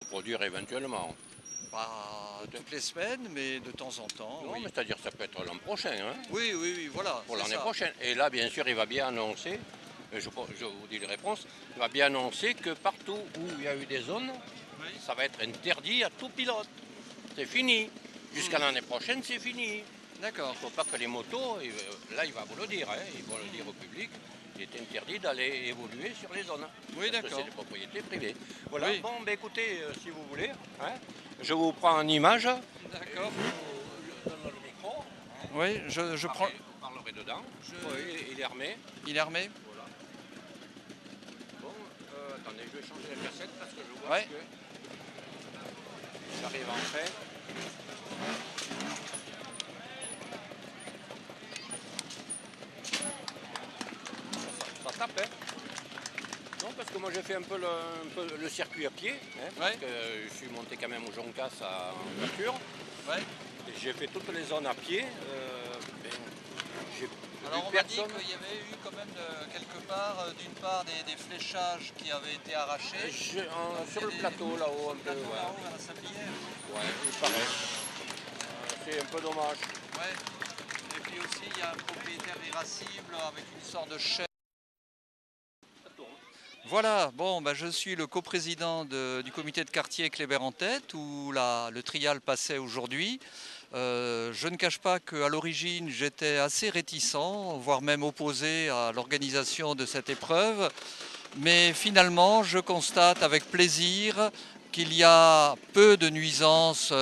Produire éventuellement. Pas toutes les semaines, mais de temps en temps. Non, Oui. mais c'est-à-dire ça peut être l'an prochain, hein, Oui, oui, oui, voilà. pour c'est l'année ça. prochaine. Et là, bien sûr, il va bien annoncer, je vous dis les réponses, il va bien annoncer que partout où il y a eu des zones, Oui. ça va être interdit à tout pilote. C'est fini. Jusqu'à l'année prochaine, c'est fini. D'accord. Il ne faut pas que les motos, là il va vous le dire, hein, il va le dire au public, il est interdit d'aller évoluer sur les zones. Oui, Parce que d'accord. c'est des propriétés privées. Voilà, Oui. bon, ben écoutez, si vous voulez, hein, je vous prends en image, D'accord. je donne le micro, Oui, je prends. vous parlerez dedans. Je- Oui, il est armé. Il est armé? Voilà. Bon, attendez, je vais changer la cassette parce que je vois Ouais. que j'arrive en fait. Ça tape, hein. Non, parce que moi j'ai fait un peu le circuit à pied, hein, parce que je suis monté quand même au Joncas en voiture. Ouais. Et j'ai fait toutes les zones à pied. Ben, j'ai Alors vu on m'a dit personne. qu'il y avait eu quand même quelque part, d'une part, des fléchages qui avaient été arrachés. Sur le plateau là-haut, un peu. Plateau Ouais, là-haut, à la sablière. ouais, il paraît. C'est un peu dommage. Ouais. Et puis aussi, il y a un propriétaire irascible avec une sorte de chèvre. Ça tourne. Voilà, bon, bah, je suis le coprésident du comité de quartier Kléber en tête, où le trial passait aujourd'hui. Je ne cache pas qu'à l'origine, j'étais assez réticent, voire même opposé à l'organisation de cette épreuve. Mais finalement, je constate avec plaisir qu'il y a peu de nuisances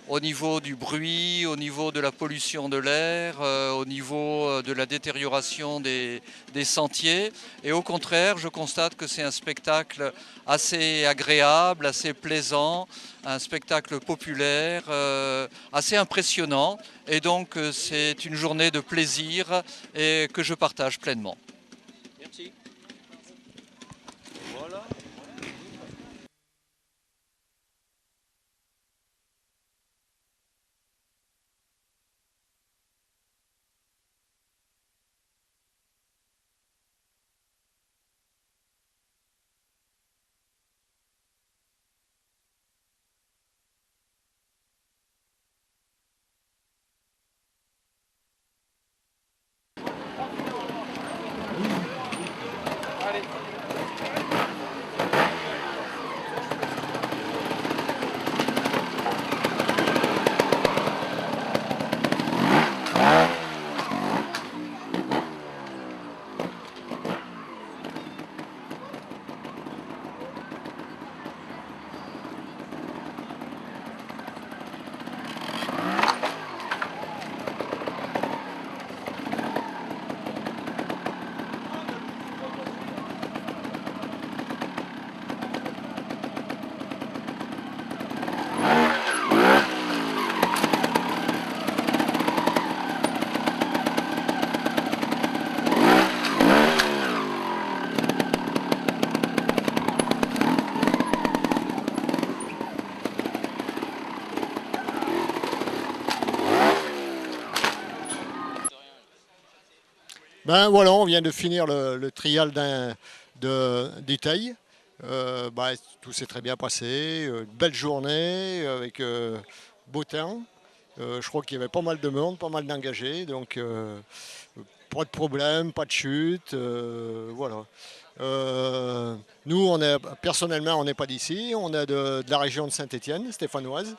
au niveau du bruit, au niveau de la pollution de l'air, au niveau de la détérioration des sentiers. Et au contraire, je constate que c'est un spectacle assez agréable, assez plaisant, un spectacle populaire, assez impressionnant. Et donc, c'est une journée de plaisir et que je partage pleinement. Merci. Voilà. Ben voilà, on vient de finir le trial d'Étail. Tout s'est très bien passé, une belle journée avec beau temps. Je crois qu'il y avait pas mal de monde, pas mal d'engagés, donc pas de problème, pas de chute, voilà. Nous, personnellement, on n'est pas d'ici, on est de la région de Saint-Étienne, stéphanoise.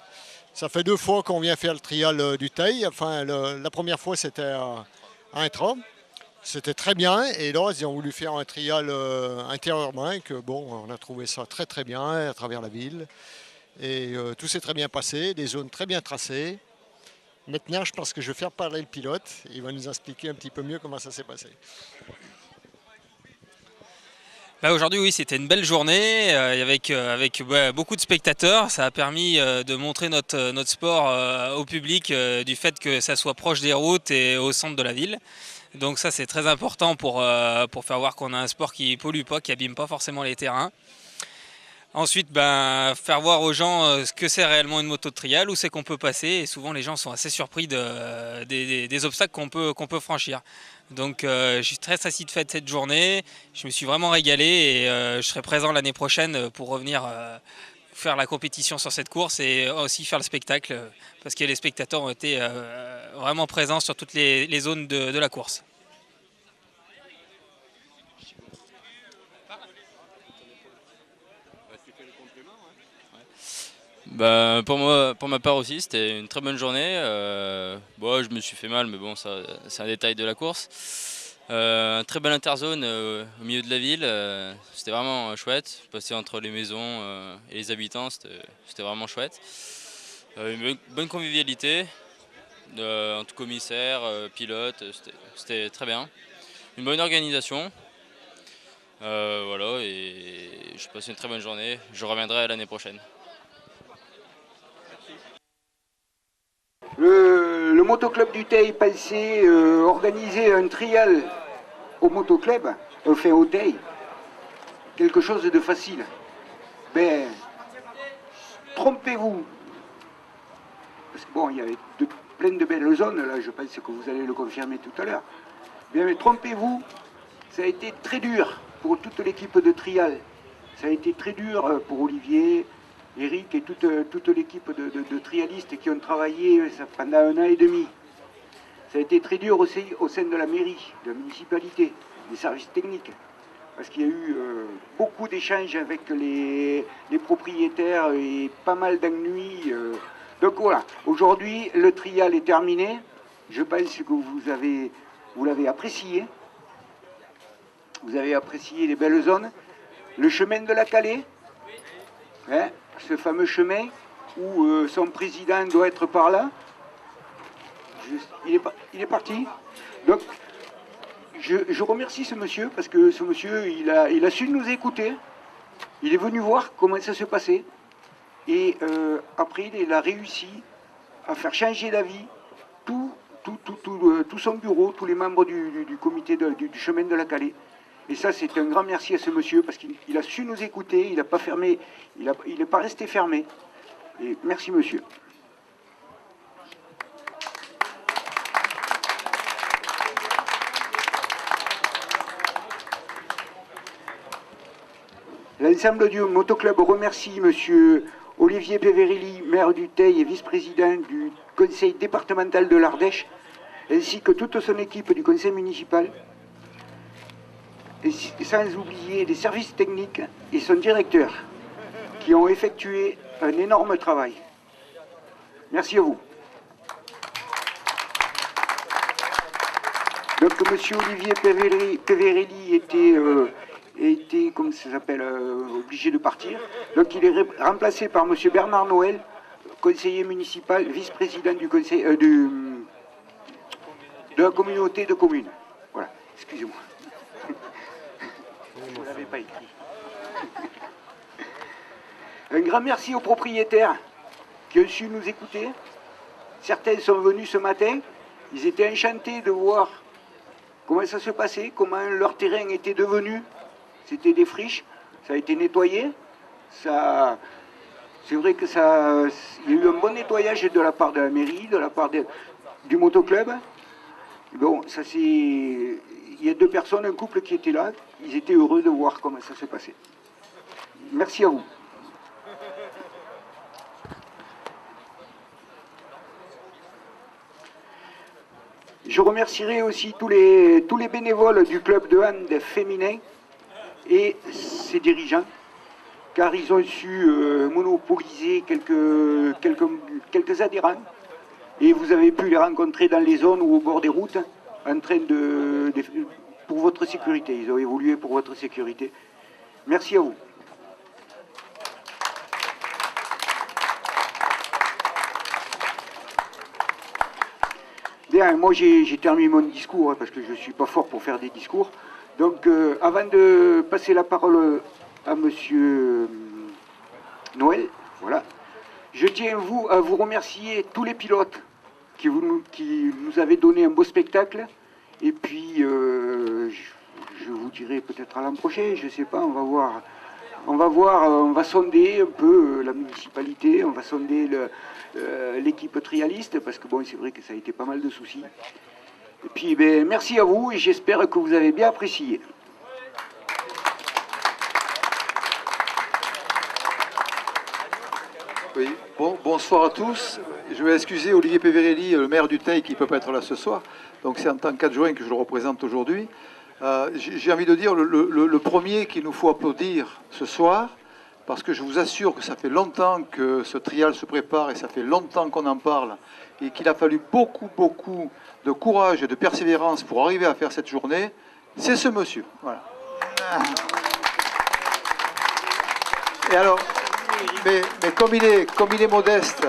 Ça fait 2 fois qu'on vient faire le trial du Teil. Enfin, la première fois, c'était à Intra. C'était très bien et là ils ont voulu faire un trial intérieurement et que bon, on a trouvé ça très très bien à travers la ville et tout s'est très bien passé, des zones très bien tracées. Maintenant je pense que je vais faire parler le pilote, il va nous expliquer un petit peu mieux comment ça s'est passé. Bah aujourd'hui oui, c'était une belle journée avec beaucoup de spectateurs. Ça a permis de montrer notre sport au public du fait que ça soit proche des routes et au centre de la ville. Donc ça c'est très important pour faire voir qu'on a un sport qui pollue pas, qui abîme pas forcément les terrains. Ensuite, faire voir aux gens ce que c'est réellement une moto de trial, où c'est qu'on peut passer. Et souvent les gens sont assez surpris des obstacles qu'on peut franchir. Donc je suis très satisfait de cette journée. Je me suis vraiment régalé et je serai présent l'année prochaine pour revenir faire la compétition sur cette course et aussi faire le spectacle parce que les spectateurs ont été vraiment présents sur toutes les zones de la course. Ben, pour ma part aussi, c'était une très bonne journée. Bon, je me suis fait mal, mais bon, ça, c'est un détail de la course. Un très bel interzone au milieu de la ville, c'était vraiment chouette. Passer entre les maisons et les habitants, c'était vraiment chouette. Une bonne convivialité, entre commissaires, pilotes, c'était très bien. Une bonne organisation. Voilà, et j'ai passé une très bonne journée. Je reviendrai l'année prochaine. Le motoclub du Teil pensait organiser un trial au motoclub, enfin au Teil, quelque chose de facile. Ben, trompez-vous. Parce que bon, il y avait plein de belles zones, là, je pense que vous allez le confirmer tout à l'heure. Bien, mais trompez-vous, ça a été très dur pour toute l'équipe de trial. Ça a été très dur pour Olivier, Eric et toute l'équipe de trialistes qui ont travaillé pendant 1 an et demi. Ça a été très dur aussi au sein de la mairie, de la municipalité, des services techniques. Parce qu'il y a eu beaucoup d'échanges avec les propriétaires et pas mal d'ennuis. Donc voilà, aujourd'hui le trial est terminé. Je pense que vous l'avez apprécié. Vous avez apprécié les belles zones. Le chemin de la Calais, hein, ce fameux chemin où son président doit être par là. Il est parti. Donc, je remercie ce monsieur parce que ce monsieur, il a su nous écouter. Il est venu voir comment ça se passait. Et après, il a réussi à faire changer d'avis tout son bureau, tous les membres du comité du chemin de la Calais. Et ça, c'est un grand merci à ce monsieur parce qu'il a su nous écouter, il n'a pas fermé, il n'est pas resté fermé. Et merci monsieur. L'ensemble du motoclub remercie monsieur Olivier Peverelli, maire du Teil et vice-président du conseil départemental de l'Ardèche, ainsi que toute son équipe du conseil municipal, et sans oublier les services techniques et son directeur, qui ont effectué un énorme travail. Merci à vous. Donc, monsieur Olivier Peverelli était comme ça s'appelle, obligé de partir. Donc, il est remplacé par monsieur Bernard Noël, conseiller municipal, vice-président du conseil de la communauté de communes. Voilà, excusez-moi. Je ne l'avais pas écrit. Un grand merci aux propriétaires qui ont su nous écouter. Certains sont venus ce matin. Ils étaient enchantés de voir comment ça se passait, comment leur terrain était devenu. C'était des friches, ça a été nettoyé. C'est vrai que il y a eu un bon nettoyage de la part de la mairie, de la part du motoclub. Bon, ça c'est. Il y a 2 personnes, un couple qui était là. Ils étaient heureux de voir comment ça se passait. Merci à vous. Je remercierai aussi tous les bénévoles du club de hand féminin et ses dirigeants, car ils ont su monopoliser quelques adhérents. Et vous avez pu les rencontrer dans les zones ou au bord des routes, en train pour votre sécurité. Ils ont évolué pour votre sécurité. Merci à vous. Bien, moi j'ai terminé mon discours, hein, parce que je ne suis pas fort pour faire des discours. Donc, avant de passer la parole à monsieur Noël, voilà, je tiens à vous remercier tous les pilotes qui nous avaient donné un beau spectacle. Et puis, je vous dirai peut-être à l'an prochain, je ne sais pas, on va voir. On va sonder un peu la municipalité, on va sonder l'équipe trialiste, parce que bon, c'est vrai que ça a été pas mal de soucis. Et puis, ben, merci à vous et j'espère que vous avez bien apprécié. Oui, bonsoir à tous. Je vais excuser Olivier Peverelli, le maire du Teil, qui ne peut pas être là ce soir. Donc c'est en tant qu'adjoint que je le représente aujourd'hui. J'ai envie de dire le premier qu'il nous faut applaudir ce soir, parce que je vous assure que ça fait longtemps que ce trial se prépare et ça fait longtemps qu'on en parle et qu'il a fallu beaucoup de courage et de persévérance pour arriver à faire cette journée, c'est ce monsieur. Voilà. Et alors, mais comme il est modeste...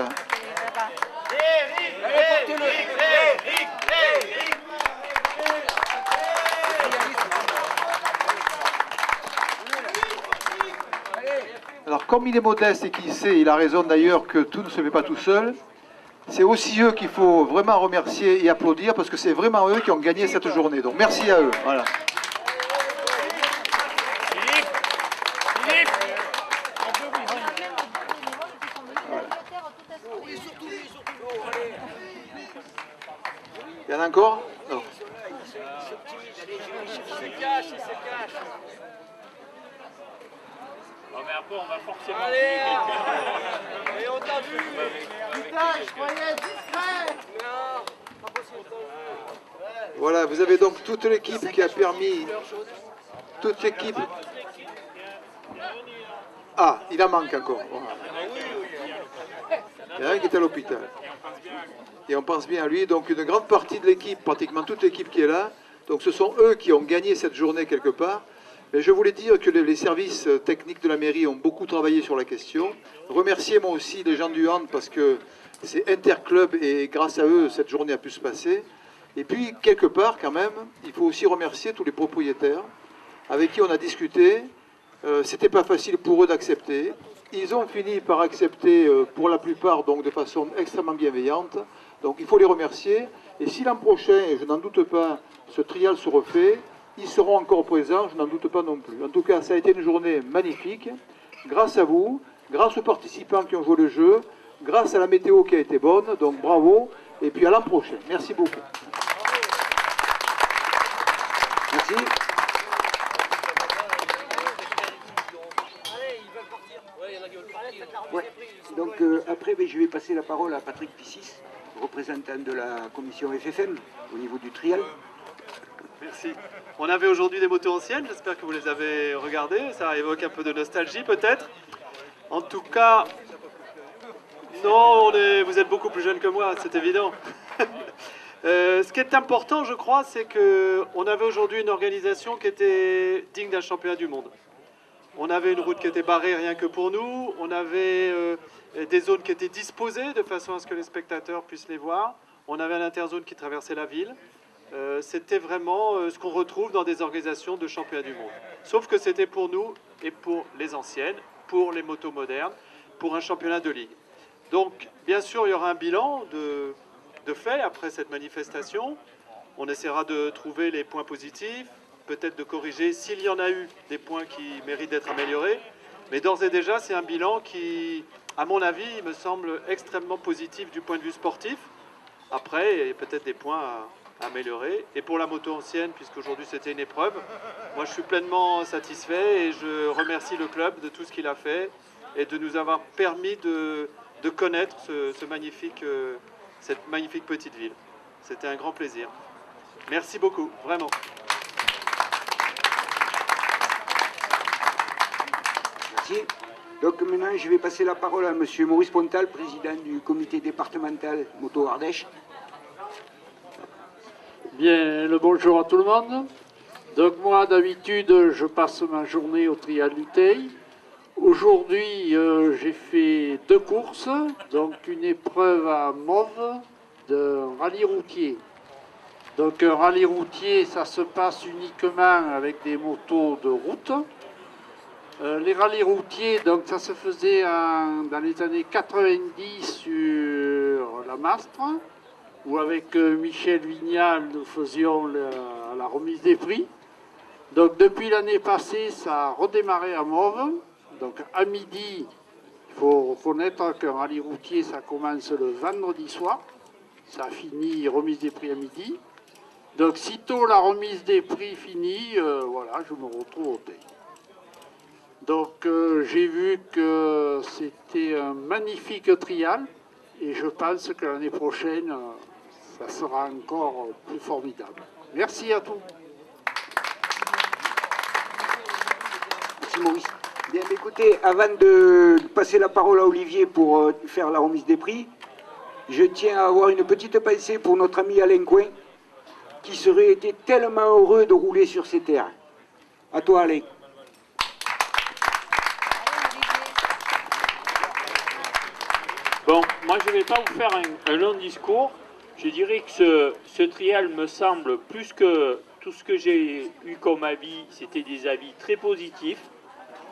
Alors, comme il est modeste et qu'il sait, il a raison d'ailleurs que tout ne se fait pas tout seul, c'est aussi eux qu'il faut vraiment remercier et applaudir parce que c'est vraiment eux qui ont gagné cette journée. Donc, merci à eux. Voilà. Il y en a encore? Non. Non mais après on va forcément... Allez, et on t'a vu. Putain, je croyais discret. Non, pas possible. Voilà, vous avez donc toute l'équipe qui a permis... Toute l'équipe... Ah, il en manque encore. Voilà. Il y en a un qui est à l'hôpital. Et on pense bien à lui. Donc une grande partie de l'équipe, pratiquement toute l'équipe qui est là, donc ce sont eux qui ont gagné cette journée quelque part. Mais je voulais dire que les services techniques de la mairie ont beaucoup travaillé sur la question. Remercier moi aussi les gens du hand parce que c'est interclub et grâce à eux, cette journée a pu se passer. Et puis, quelque part, quand même, il faut aussi remercier tous les propriétaires avec qui on a discuté. C'était pas facile pour eux d'accepter. Ils ont fini par accepter pour la plupart donc de façon extrêmement bienveillante. Donc il faut les remercier. Et si l'an prochain, et je n'en doute pas, ce trial se refait, ils seront encore présents, je n'en doute pas non plus. En tout cas, ça a été une journée magnifique. Grâce à vous, grâce aux participants qui ont joué le jeu, grâce à la météo qui a été bonne. Donc bravo. Et puis à l'an prochain. Merci beaucoup. Merci. Ouais. Donc après, je vais passer la parole à Patrick Pissis, représentant de la commission FFM au niveau du trial. Merci. On avait aujourd'hui des motos anciennes, j'espère que vous les avez regardées. Ça évoque un peu de nostalgie peut-être. En tout cas, non, vous êtes beaucoup plus jeune que moi, c'est évident. Ce qui est important, je crois, c'est qu'on avait aujourd'hui une organisation qui était digne d'un championnat du monde. On avait une route qui était barrée rien que pour nous. On avait des zones qui étaient disposées de façon à ce que les spectateurs puissent les voir. On avait un interzone qui traversait la ville. C'était vraiment ce qu'on retrouve dans des organisations de championnat du monde. Sauf que c'était pour nous et pour les anciennes, pour les motos modernes, pour un championnat de ligue. Donc, bien sûr, il y aura un bilan de fait après cette manifestation. On essaiera de trouver les points positifs, peut-être de corriger s'il y en a eu des points qui méritent d'être améliorés. Mais d'ores et déjà, c'est un bilan qui, à mon avis, me semble extrêmement positif du point de vue sportif. Après, il y a peut-être des points à améliorer. Et pour la moto ancienne, puisqu'aujourd'hui c'était une épreuve, moi je suis pleinement satisfait et je remercie le club de tout ce qu'il a fait et de nous avoir permis de connaître cette magnifique petite ville. C'était un grand plaisir. Merci beaucoup, vraiment. Merci. Donc maintenant, je vais passer la parole à M. Maurice Pontal, président du comité départemental Moto Ardèche. Bien, le bonjour à tout le monde. Donc moi, d'habitude, je passe ma journée au trial du Teil. Aujourd'hui, j'ai fait 2 courses, donc une épreuve à Mauves de rallye routier. Donc un rallye routier, ça se passe uniquement avec des motos de route. Les rallyes routiers, donc ça se faisait dans les années 90 sur la Mastre, où avec Michel Vignal, nous faisions la remise des prix. Donc depuis l'année passée, ça a redémarré à Mauves. Donc à midi, il faut reconnaître qu'un rallye routier, ça commence le vendredi soir. Ça finit remise des prix à midi. Donc sitôt la remise des prix finie, voilà, je me retrouve au Teil. Donc j'ai vu que c'était un magnifique trial et je pense que l'année prochaine, ça sera encore plus formidable. Merci à tous. Merci Maurice. Bien, écoutez, avant de passer la parole à Olivier pour faire la remise des prix, je tiens à avoir une petite pensée pour notre ami Alain Coin, qui serait été tellement heureux de rouler sur ces terres. À toi, Alain. Bon, moi je ne vais pas vous faire un long discours. Je dirais que ce trial me semble, plus que tout ce que j'ai eu comme avis, c'était des avis très positifs.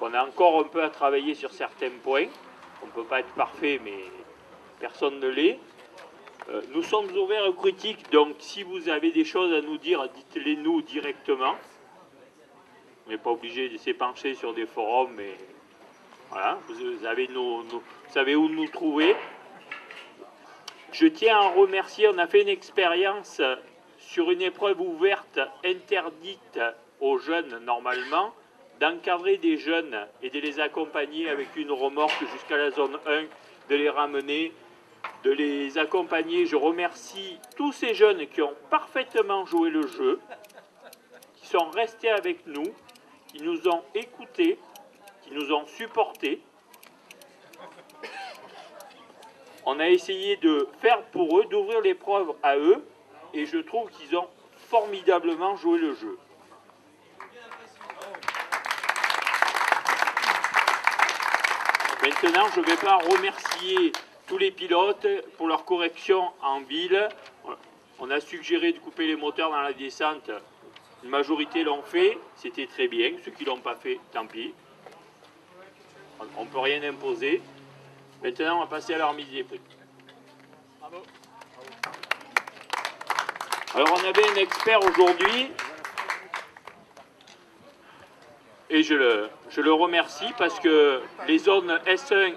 On a encore un peu à travailler sur certains points. On ne peut pas être parfait, mais personne ne l'est. Nous sommes ouverts aux critiques, donc si vous avez des choses à nous dire, dites-les nous directement. On n'est pas obligé de s'épancher sur des forums, mais voilà, vous savez où nous trouver. Je tiens à remercier, on a fait une expérience sur une épreuve ouverte interdite aux jeunes normalement, d'encadrer des jeunes et de les accompagner avec une remorque jusqu'à la zone 1, de les ramener, de les accompagner. Je remercie tous ces jeunes qui ont parfaitement joué le jeu, qui sont restés avec nous, qui nous ont écoutés, qui nous ont supportés. On a essayé de faire pour eux, d'ouvrir l'épreuve à eux, et je trouve qu'ils ont formidablement joué le jeu. Maintenant, je ne vais pas remercier tous les pilotes pour leur correction en ville. On a suggéré de couper les moteurs dans la descente. Une majorité l'ont fait, c'était très bien. Ceux qui ne l'ont pas fait, tant pis. On ne peut rien imposer. Maintenant, on va passer à la remise des prix. Bravo. Alors, on avait un expert aujourd'hui. Et je le remercie parce que les zones S1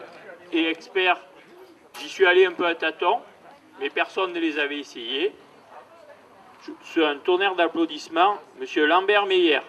et experts, j'y suis allé un peu à tâtons, mais personne ne les avait essayés. Sur un tonnerre d'applaudissements, M. Lambert Meyer.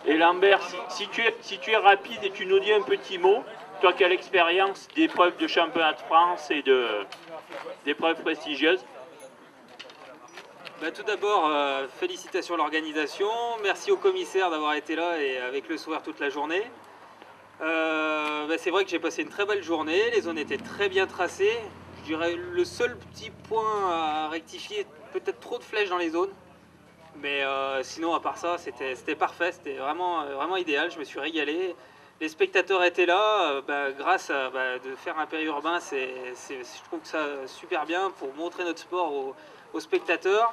Et Lambert, si tu es rapide et tu nous dis un petit mot, toi qui as l'expérience d'épreuves de championnat de France et d'épreuves prestigieuses. Tout d'abord, félicitations à l'organisation, merci au commissaire d'avoir été là et avec le sourire toute la journée. C'est vrai que j'ai passé une très belle journée, les zones étaient très bien tracées. Je dirais le seul petit point à rectifier, peut-être trop de flèches dans les zones. Mais sinon, à part ça, c'était parfait, c'était vraiment idéal, je me suis régalé. Les spectateurs étaient là, grâce à de faire un périurbain, je trouve que ça super bien pour montrer notre sport aux spectateurs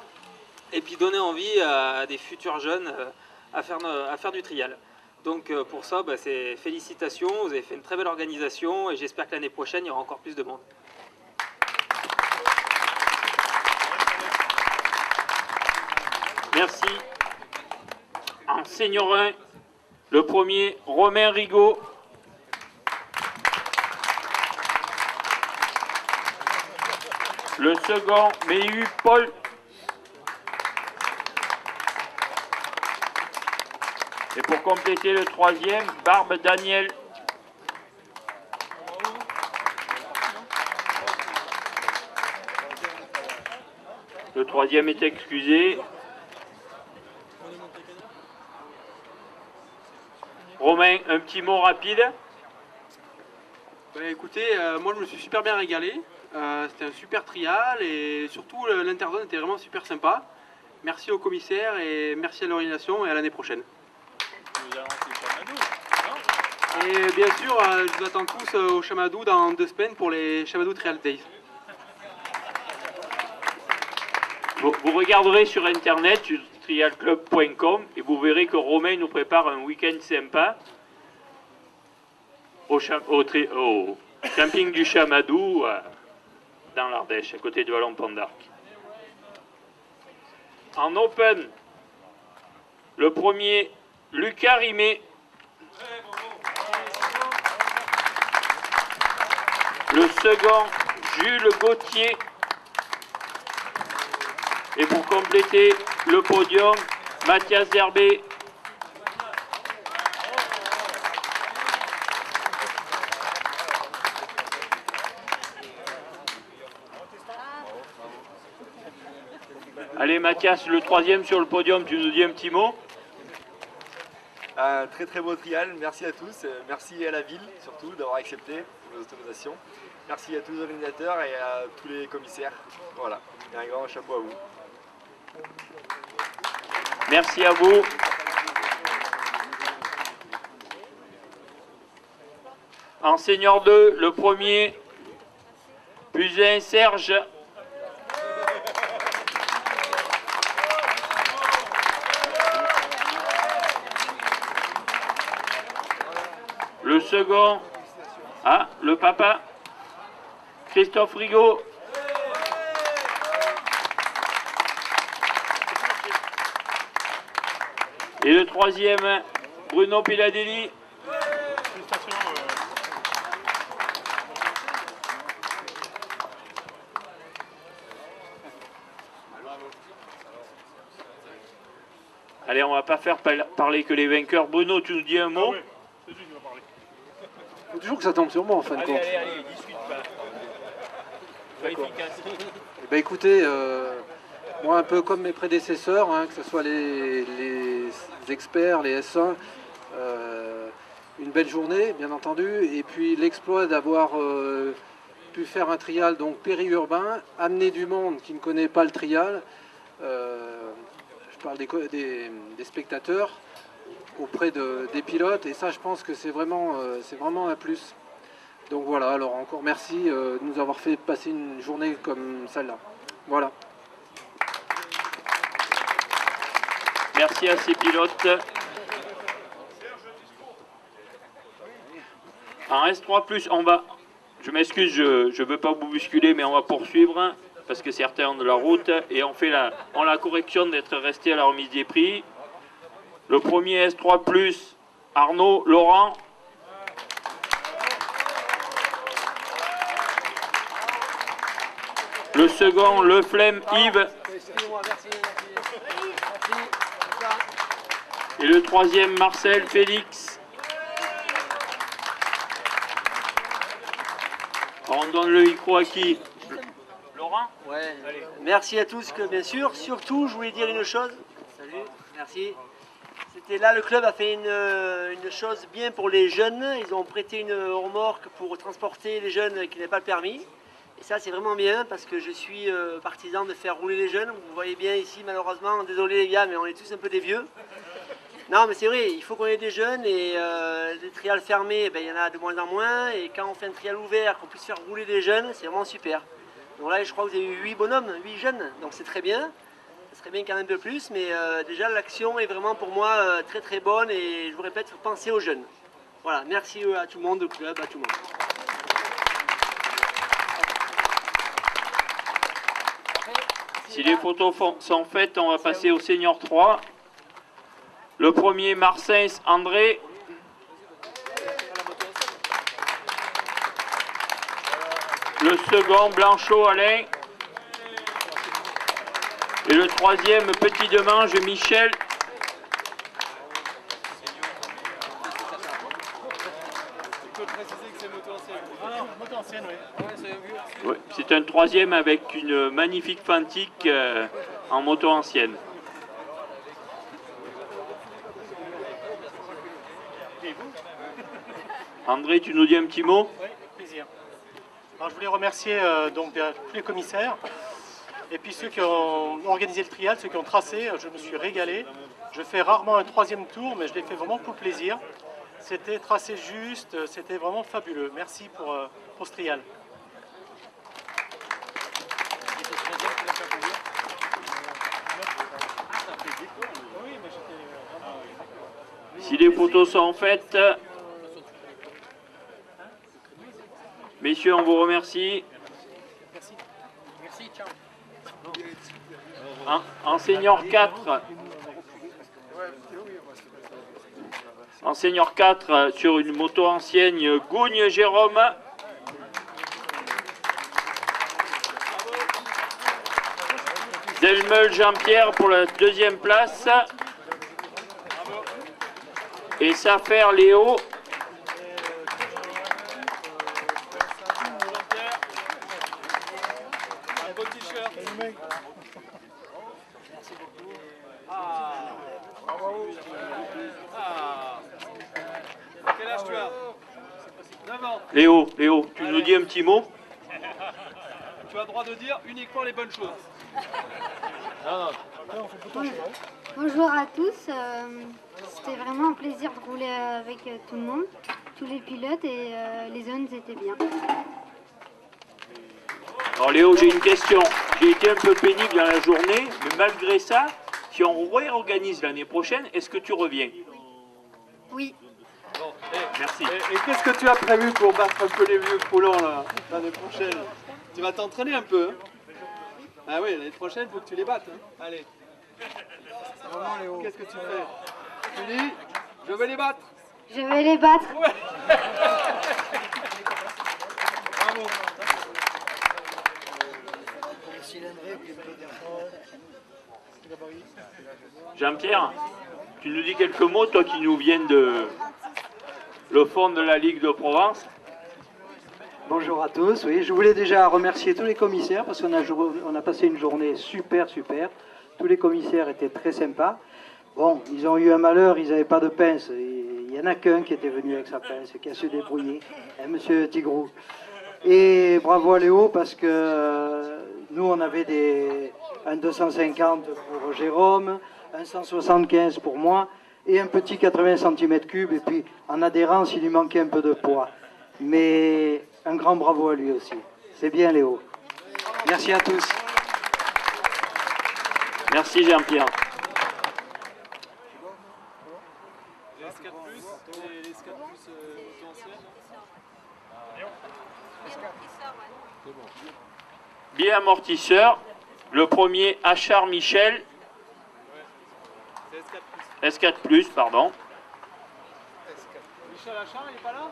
et puis donner envie à des futurs jeunes à faire du trial. Donc pour ça, c'est félicitations, vous avez fait une très belle organisation et j'espère que l'année prochaine, il y aura encore plus de monde. Merci. En senior 1, le premier, Romain Rigaud. Le second, Méhu Paul. Et pour compléter le troisième, Barbe Daniel. Le troisième est excusé. Romain, un petit mot rapide. Écoutez, moi je me suis super bien régalé. C'était un super trial et surtout l'interzone était vraiment super sympa. Merci au commissaire et merci à l'organisation et à l'année prochaine. Et bien sûr, je vous attends tous au Chamadou dans 2 semaines pour les Chamadou Trial Days. Vous regarderez sur internet, sur trialclub.com, et vous verrez que Romain nous prépare un week-end sympa au camping du Chamadou dans l'Ardèche, à côté de Vallon-Pont d'Arc. En open, le premier, Lucas Rimet. second, Jules Gauthier. Et pour compléter le podium, Mathias Derbé. Allez Mathias, le troisième sur le podium, tu nous dis un petit mot? Un très très beau trial, merci à tous, merci à la ville surtout d'avoir accepté nos autorisations. Merci à tous les organisateurs et à tous les commissaires. Voilà, et un grand chapeau à vous. Merci à vous. En senior 2, le premier, Puzin Serge. Le second, le papa, Christophe Rigaud. Et le troisième, Bruno Piladelli. Allez, on va pas faire parler que les vainqueurs. Bruno, tu nous dis un mot? Il faut toujours que ça tombe sur moi en fin de compte. Allez, discute pas. Sois efficace. Eh ben, écoutez, moi un peu comme mes prédécesseurs, hein, que ce soit les experts, les S1, une belle journée bien entendu, et puis l'exploit d'avoir pu faire un trial donc périurbain, amener du monde qui ne connaît pas le trial, je parle des spectateurs, auprès des pilotes, et ça je pense que c'est vraiment un plus. Donc voilà, alors encore merci de nous avoir fait passer une journée comme celle-là. Voilà. Merci à ces pilotes. En S3+, on va... Je m'excuse, je ne veux pas vous bousculer, mais on va poursuivre, parce que certains ont de la route, et on la correction d'être resté à la remise des prix. Le premier S3+, Arnaud Laurent. Le second, Le Flemme Yves. Et le troisième, Marcel Félix. On donne le micro à qui? Laurent? Ouais. Merci à tous, bien sûr. Surtout, je voulais dire une chose. Salut, merci. C'était là, le club a fait une chose bien pour les jeunes. Ils ont prêté une remorque pour transporter les jeunes qui n'avaient pas le permis. Et ça, c'est vraiment bien parce que je suis partisan de faire rouler les jeunes. Vous voyez bien ici, malheureusement, désolé les gars, mais on est tous un peu des vieux. Non, mais c'est vrai, il faut qu'on ait des jeunes et des trials fermés, ben, il y en a de moins en moins. Et quand on fait un trial ouvert, qu'on puisse faire rouler des jeunes, c'est vraiment super. Donc là, je crois que vous avez eu 8 bonhommes, 8 jeunes, donc c'est très bien. Ce serait bien qu'il y en ait un peu plus, mais déjà l'action est vraiment pour moi très très bonne et je vous répète, il faut penser aux jeunes. Voilà, merci à tout le monde, au club, à tout le monde. Si les photos sont faites, on va passer au senior 3. Le premier, Marseille André. Le second, Blanchot Alain. Et le troisième, Petit Demange, Michel. Oui, c'est un troisième avec une magnifique Fantique en moto ancienne. André, tu nous dis un petit mot? Oui, plaisir. Alors, je voulais remercier donc tous les commissaires et puis ceux qui ont organisé le trial, ceux qui ont tracé. Je me suis régalé. Je fais rarement un troisième tour, mais je l'ai fait vraiment pour le plaisir. C'était tracé juste, c'était vraiment fabuleux. Merci pour ce trial. Si les photos sont faites, messieurs, on vous remercie. Merci, ciao. En senior 4, en senior 4 sur une moto ancienne, Gougne Jérôme. Delmeul Jean-Pierre pour la deuxième place. Et Safer Léo. Quel âge tu as? 9 ans. Léo, tu nous dis un petit mot? Tu as le droit de dire uniquement les bonnes choses. Bonjour à tous, c'était vraiment un plaisir de rouler avec tout le monde, tous les pilotes et les zones étaient bien. Alors Léo, j'ai une question. J'ai été un peu pénible dans la journée, mais malgré ça, si on réorganise l'année prochaine, est-ce que tu reviens? Oui. Bon, merci. Et qu'est-ce que tu as prévu pour battre un peu les vieux poulons l'année prochaine? Tu vas t'entraîner un peu, hein? Ah oui, l'année prochaine, il faut que tu les battes. Hein? Allez. Qu'est-ce que tu fais? Tu dis, je vais les battre. Je vais les battre. Ouais. Bravo. Jean-Pierre, tu nous dis quelques mots, toi qui nous viens de le fond de la Ligue de Provence? Bonjour à tous. Oui, je voulais déjà remercier tous les commissaires parce qu'on a passé une journée super. Tous les commissaires étaient très sympas. Bon, ils ont eu un malheur, ils n'avaient pas de pince. Il n'y en a qu'un qui était venu avec sa pince, qui a su débrouiller, Monsieur Tigrou. Et bravo à Léo parce que nous on avait un 250 pour Jérôme, un 175 pour moi et un petit 80 cm3 et puis en adhérence il lui manquait un peu de poids. Mais un grand bravo à lui aussi. C'est bien Léo. Merci à tous. Merci Jean-Pierre. Les S4+, et les S4+, potentiels. Billet amortisseur. Le premier, Achard Michel. S4+, pardon. Michel Achard, il n'est pas là?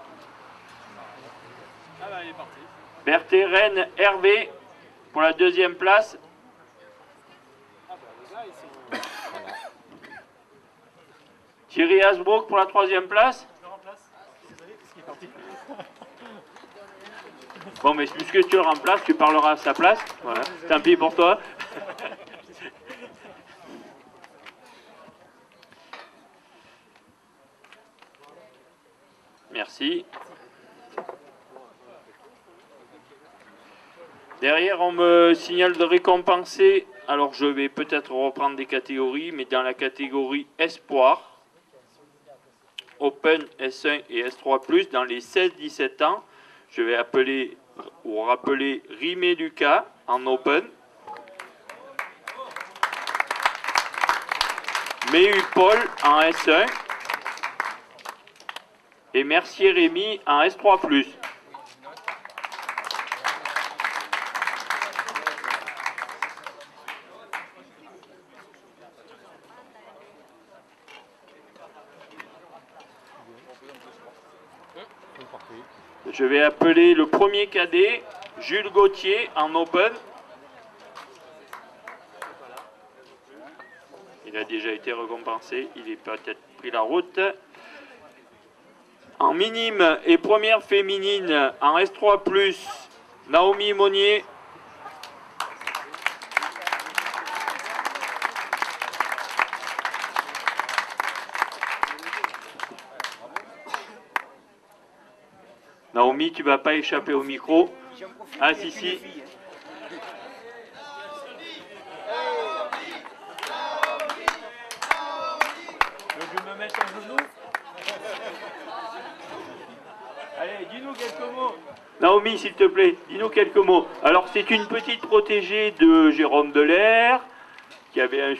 Ah bah il est parti. Berthé-Rennes Hervé pour la deuxième place. Ah bah les gars, ils sont... Thierry Hasbrook pour la troisième place. Je le remplace. Désolé, parce qu'il est parti. Bon, mais puisque tu le remplaces, tu parleras à sa place. Voilà. Tant pis pour toi. Merci. Derrière, on me signale de récompenser. Alors, je vais peut-être reprendre des catégories, mais dans la catégorie Espoir, Open S1 et S3+, dans les 16-17 ans, je vais appeler ou rappeler Rimé Lucas en Open. Méhu Paul en S1. Et Mercier Rémi en S3+. Je vais appeler le premier cadet, Jules Gauthier, en Open. Il a déjà été récompensé, il est peut-être pris la route. En minime et première féminine, en S3+, Naomi Monnier. Naomi, tu vas pas échapper au micro. Ah si, si. Je vais me mettre un genou. Allez, dis-nous quelques mots. Naomi, s'il te plaît, dis-nous quelques mots. Alors, c'est une petite protégée de Jérôme Delair, qui avait un